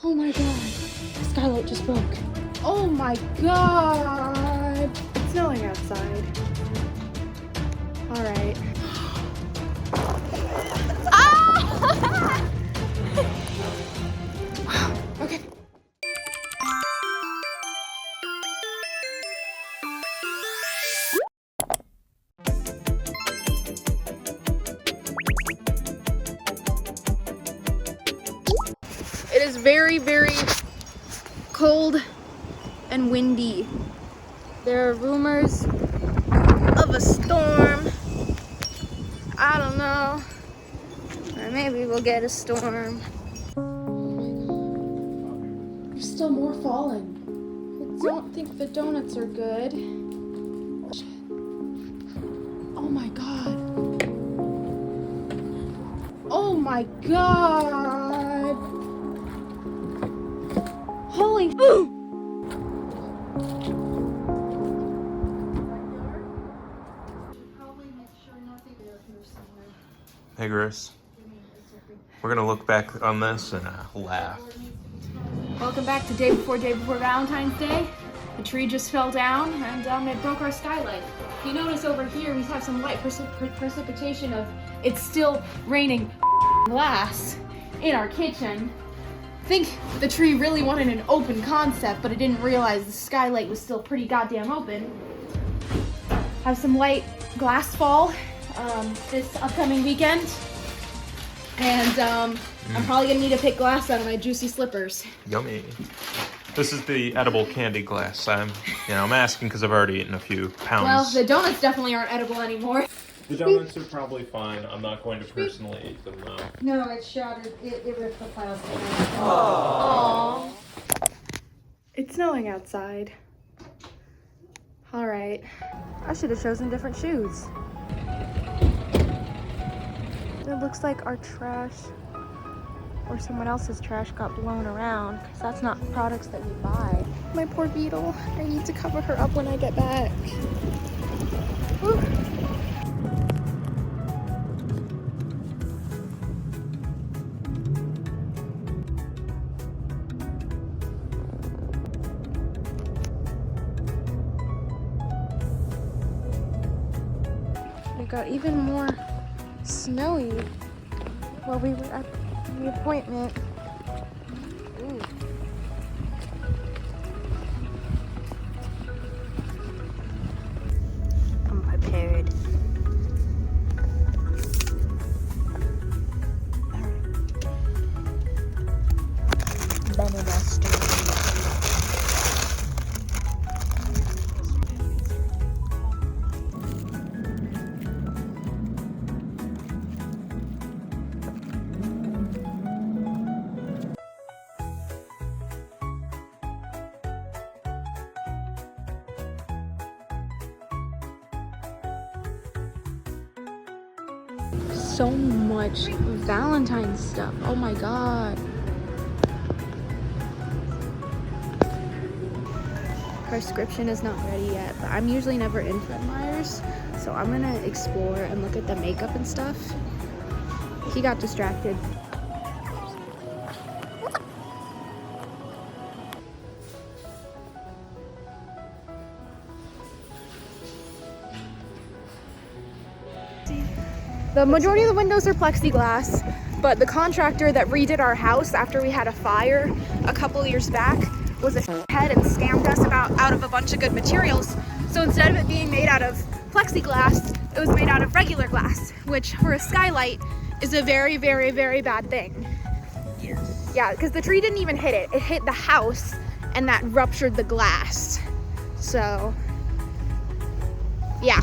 Oh my god. The skylight just broke. Oh my god. It's snowing outside. Alright. Ah! Okay. It is very, very cold and windy. There are rumors of a storm. I don't know. Or maybe we'll get a storm. There's still more falling. I don't think the donuts are good. Oh my god. Oh my god. Holy ooh! Hey Grace, we're gonna look back on this and laugh. Welcome back to day before Valentine's Day. The tree just fell down and it broke our skylight. If you notice over here, we have some light precipitation of it's still raining glass in our kitchen. I think the tree really wanted an open concept, but it didn't realize the skylight was still pretty goddamn open. Have some light glass fall this upcoming weekend. And I'm probably gonna need to pick glass out of my juicy slippers. Yummy. This is the edible candy glass. I'm asking because I've already eaten a few pounds. Well, the donuts definitely aren't edible anymore. The donuts are probably fine. I'm not going to personally eat them though. No, it shattered. It ripped the plastic. Aww. It's snowing outside. All right. I should have chosen different shoes. It looks like our trash or someone else's trash got blown around because that's not products that we buy. My poor beetle. I need to cover her up when I get back. Whew. It got even more snowy while we were at the appointment. Ooh. I'm prepared. Banana stone. So much Valentine's stuff. Oh my god. Prescription is not ready yet, but I'm usually never in Fred Meyer's, so I'm gonna explore and look at the makeup and stuff. He got distracted. The majority of the windows are plexiglass, but the contractor that redid our house after we had a fire a couple years back was a head and scammed us out of a bunch of good materials. So instead of it being made out of plexiglass, it was made out of regular glass, which for a skylight is a very, very, very bad thing. Yes. Yeah, because the tree didn't even hit it. It hit the house and that ruptured the glass. So, yeah.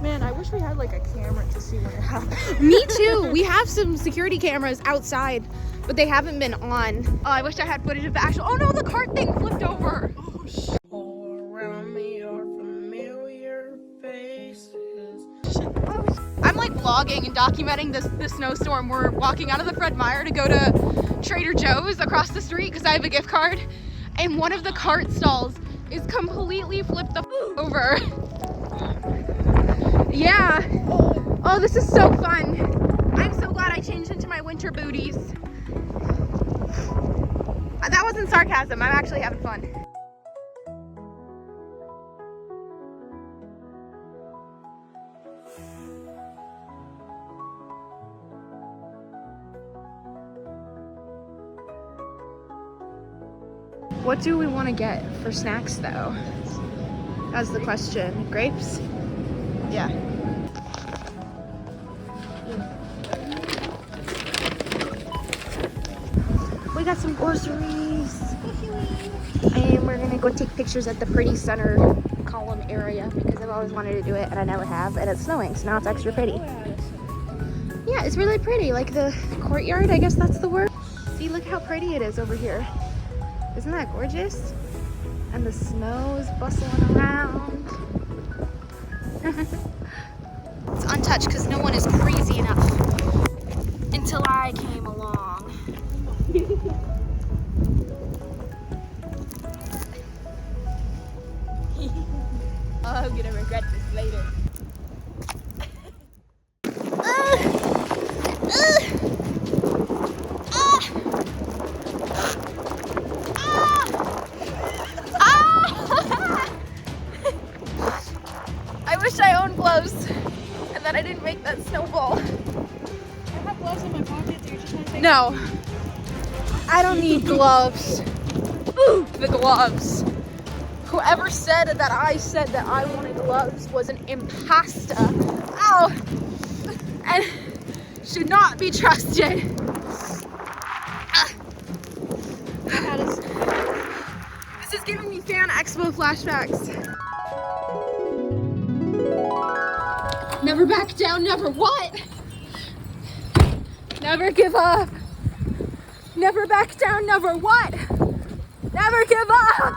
Man, I wish we had like a camera to see what happened. Me too. We have some security cameras outside, but they haven't been on. Oh, I wish I had footage of the actual. Oh no, the cart thing flipped over. Oh shit. All around me are familiar faces. I'm like vlogging and documenting the snowstorm. We're walking out of the Fred Meyer to go to Trader Joe's across the street because I have a gift card, and one of the cart stalls is completely flipped the over. Yeah. Oh, this is so fun. I'm so glad I changed into my winter booties. That wasn't sarcasm. I'm actually having fun. What do we want to get for snacks though? That's the question. Grapes? Yeah. We got some groceries. And we're gonna go take pictures at the pretty center column area because I've always wanted to do it and I never have, and it's snowing, so now it's extra pretty. Yeah, it's really pretty. Like the courtyard, I guess that's the word. See, look how pretty it is over here. Isn't that gorgeous? And the snow is bustling around. It's untouched because no one is crazy enough until I came along. Oh, I'm gonna regret this later. I wish I owned gloves and that I didn't make that snowball. I have gloves in my pocket. Do you just want to take No, I don't need gloves. Ooh, the gloves. Whoever said that I said that I wanted gloves was an imposter. Ow! And should not be trusted. This is giving me Fan Expo flashbacks. Never back down, never what? Never give up. Never back down, never what? Never give up.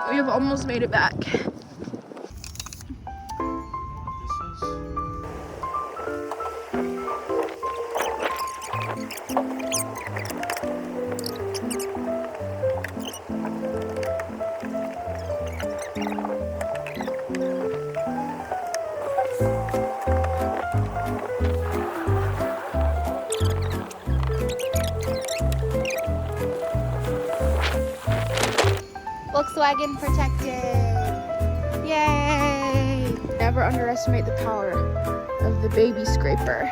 We have almost made it back. Volkswagen protected. Yay! Never underestimate the power of the baby scraper.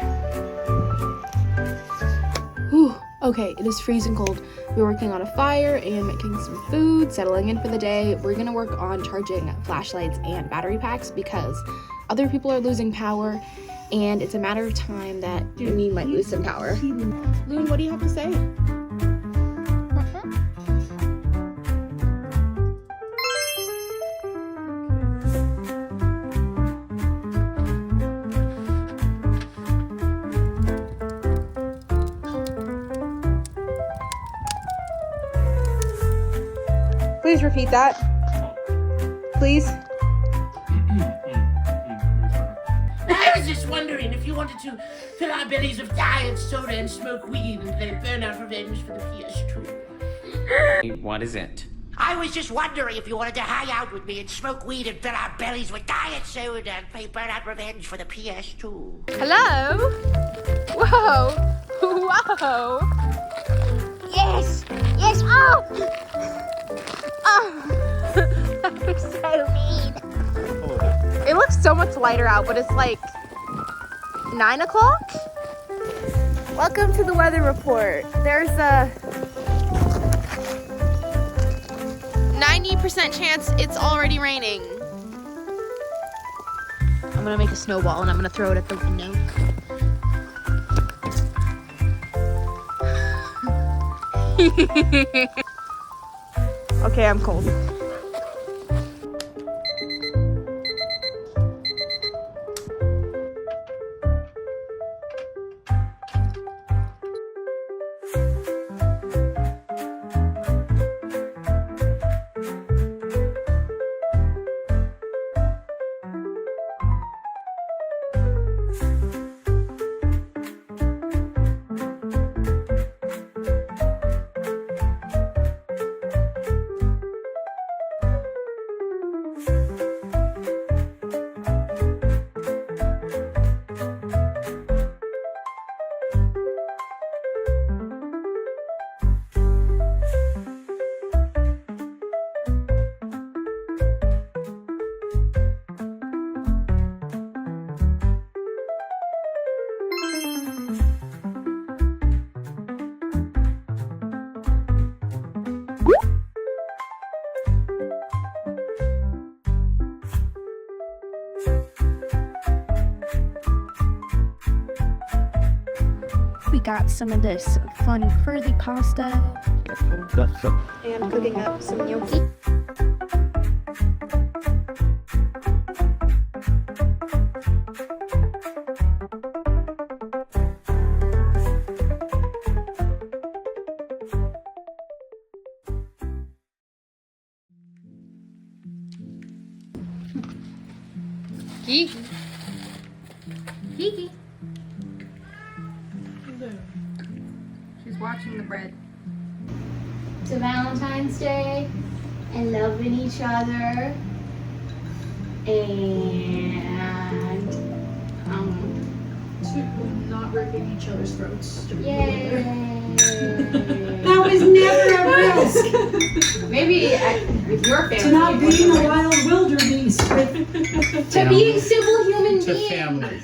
Whew. Okay, it is freezing cold. We're working on a fire and making some food, settling in for the day. We're gonna work on charging flashlights and battery packs because other people are losing power and it's a matter of time that we might lose some power. Loon, what do you have to say? Please repeat that. Please. I was just wondering if you wanted to fill our bellies with diet soda and smoke weed and then burn out revenge for the PS2. What is it? I was just wondering if you wanted to hang out with me and smoke weed and fill our bellies with diet soda and play burn out revenge for the PS2. Hello? Whoa. Whoa. Yes. Yes. Oh. Oh. That was so mean. It looks so much lighter out, but it's like 9 o'clock? Welcome to the weather report. There's a 90% chance it's already raining. I'm gonna make a snowball and I'm gonna throw it at the window. Okay, I'm cold. got some of this fun furry pasta. And I'm cooking up some gnocchi. Kiki. Kiki. She's watching the bread. It's a Valentine's Day and loving each other. And Not ripping each other's throats. yay. That was never a risk. Maybe with your family. To not being a wild wildebeest. To being civil human To beings. family.